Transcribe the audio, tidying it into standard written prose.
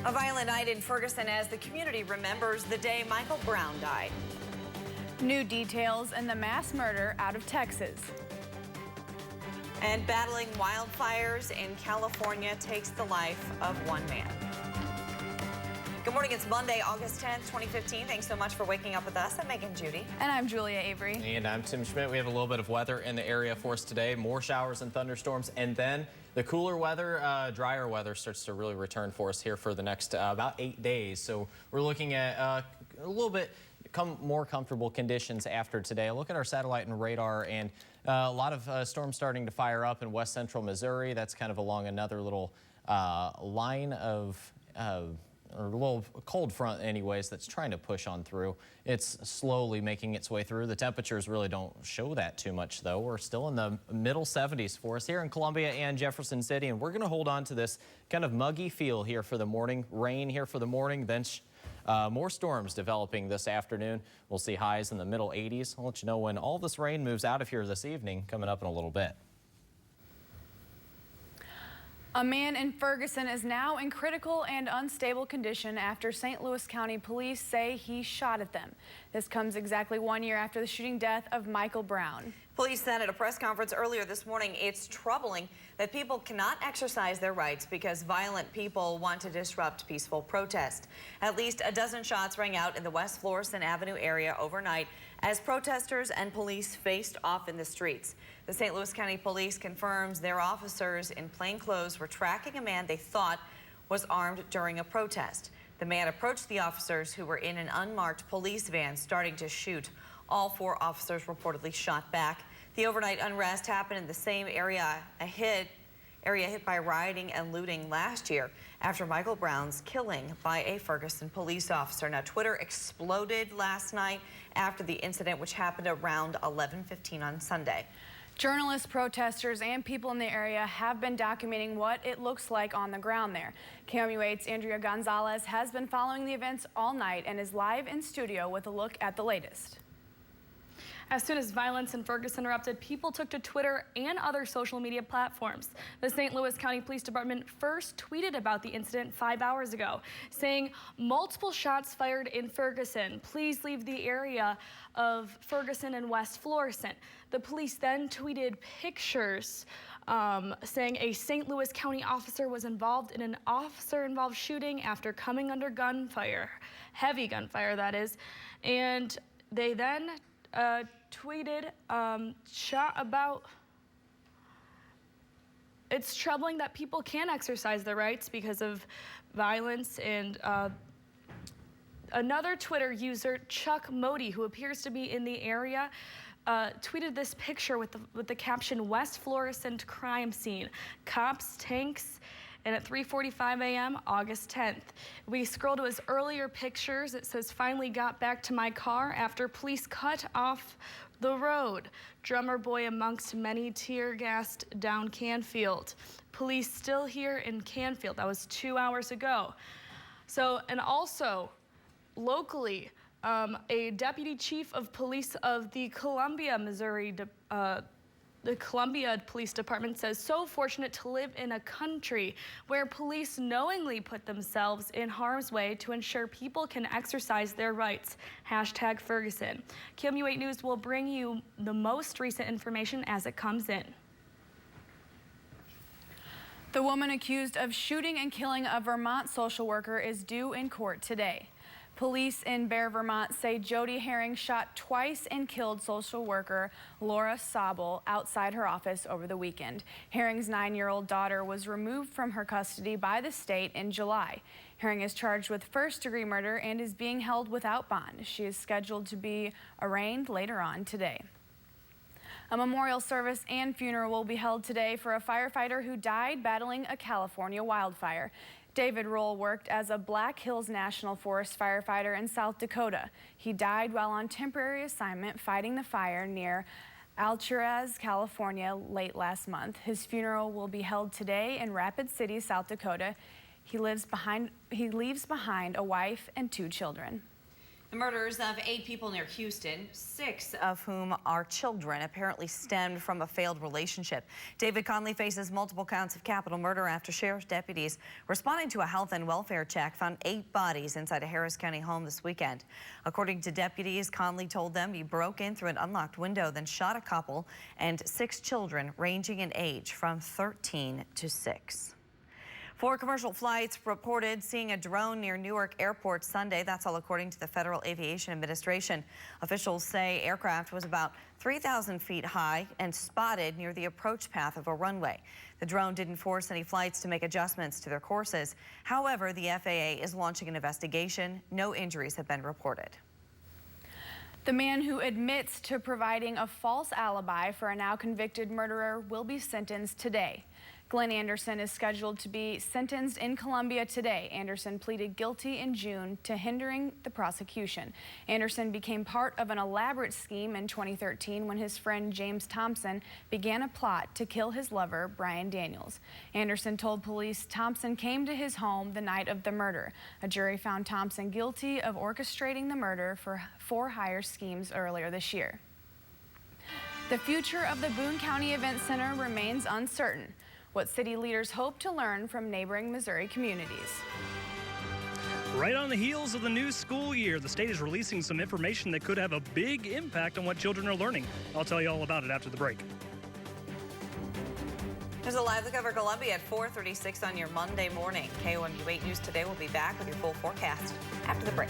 A violent night in Ferguson as the community remembers the day Michael Brown died. New details in the mass murder out of Texas. And battling wildfires in California takes the life of one man. Good morning, it's Monday, August 10th, 2015. Thanks so much for waking up with us. I'm Megan Judy. And I'm Julia Avery. And I'm Tim Schmidt. We have a little bit of weather in the area for us today. More showers and thunderstorms. And then the cooler weather, drier weather starts to really return for us here for the next about 8 days. So we're looking at a little bit more comfortable conditions after today. Look at our satellite and radar, and a lot of storms starting to fire up in west central Missouri. That's kind of along another little line of or a little cold front anyways that's trying to push on through. It's slowly making its way through. The temperatures really don't show that too much though. We're still in the middle 70s for us here in Columbia and Jefferson City, and we're going to hold on to this kind of muggy feel here for the morning. Rain here for the morning, then more storms developing this afternoon. We'll see highs in the middle 80s. I'll let you know when all this rain moves out of here this evening, coming up in a little bit. A man in Ferguson is now in critical and unstable condition after St. Louis County police say he shot at them. This comes exactly 1 year after the shooting death of Michael Brown. Police said at a press conference earlier this morning it's troubling that people cannot exercise their rights because violent people want to disrupt peaceful protest. At least a dozen shots rang out in the West Florissant Avenue area overnight as protesters and police faced off in the streets. The St. Louis County Police confirms their officers in plain clothes were tracking a man they thought was armed during a protest. The man approached the officers who were in an unmarked police van, starting to shoot. All four officers reportedly shot back. The overnight unrest happened in the same area hit by rioting and looting last year after Michael Brown's killing by a Ferguson police officer. Now, Twitter exploded last night after the incident, which happened around 11:15 on Sunday. Journalists, protesters, and people in the area have been documenting what it looks like on the ground there. KMUH's Andrea Gonzalez has been following the events all night and is live in studio with a look at the latest. As soon as violence in Ferguson erupted, people took to Twitter and other social media platforms. The St. Louis County Police Department first tweeted about the incident 5 hours ago, saying multiple shots fired in Ferguson. Please leave the area of Ferguson and West Florissant. The police then tweeted pictures saying a St. Louis County officer was involved in an officer-involved shooting after coming under gunfire, heavy gunfire that is, and they then tweeted shot about it's troubling that people can't exercise their rights because of violence. And another Twitter user, Chuck Modi, who appears to be in the area, tweeted this picture with the caption "West Florissant crime scene, cops, tanks." And at 3:45 a.m., August 10th. We scroll to his earlier pictures. It says, "Finally got back to my car after police cut off the road. Drummer boy amongst many tear-gassed down Canfield. Police still here in Canfield." That was 2 hours ago. So, and also locally, a deputy chief of police of the Columbia, Missouri, the Columbia Police Department says, "So fortunate to live in a country where police knowingly put themselves in harm's way to ensure people can exercise their rights." #Ferguson. KMU8 News will bring you the most recent information as it comes in. The woman accused of shooting and killing a Vermont social worker is due in court today. Police in Bear, Vermont say Jody Herring shot twice and killed social worker Laura Sobel outside her office over the weekend. Herring's 9-year-old daughter was removed from her custody by the state in July. Herring is charged with first-degree murder and is being held without bond. She is scheduled to be arraigned later on today. A memorial service and funeral will be held today for a firefighter who died battling a California wildfire. David Roll worked as a Black Hills National Forest firefighter in South Dakota. He died while on temporary assignment fighting the fire near Alturas, California, late last month. His funeral will be held today in Rapid City, South Dakota. He leaves behind a wife and 2 children. The murders of 8 people near Houston, 6 of whom are children, apparently stemmed from a failed relationship. David Conley faces multiple counts of capital murder after sheriff's deputies responding to a health and welfare check found 8 bodies inside a Harris County home this weekend. According to deputies, Conley told them he broke in through an unlocked window, then shot a couple and 6 children ranging in age from 13 to 6. 4 commercial flights reported seeing a drone near Newark Airport Sunday. That's all according to the Federal Aviation Administration. Officials say aircraft was about 3,000 feet high and spotted near the approach path of a runway. The drone didn't force any flights to make adjustments to their courses. However, the FAA is launching an investigation. No injuries have been reported. The man who admits to providing a false alibi for a now convicted murderer will be sentenced today. Glenn Anderson is scheduled to be sentenced in Columbia today. Anderson pleaded guilty in June to hindering the prosecution. Anderson became part of an elaborate scheme in 2013 when his friend James Thompson began a plot to kill his lover, Brian Daniels. Anderson told police Thompson came to his home the night of the murder. A jury found Thompson guilty of orchestrating the murder for 4 hire schemes earlier this year. The future of the Boone County Event Center remains uncertain. What city leaders hope to learn from neighboring Missouri communities. Right on the heels of the new school year, the state is releasing some information that could have a big impact on what children are learning. I'll tell you all about it after the break. There's a live look over Columbia at 4:36 on your Monday morning. KOMU 8 News Today will be back with your full forecast after the break.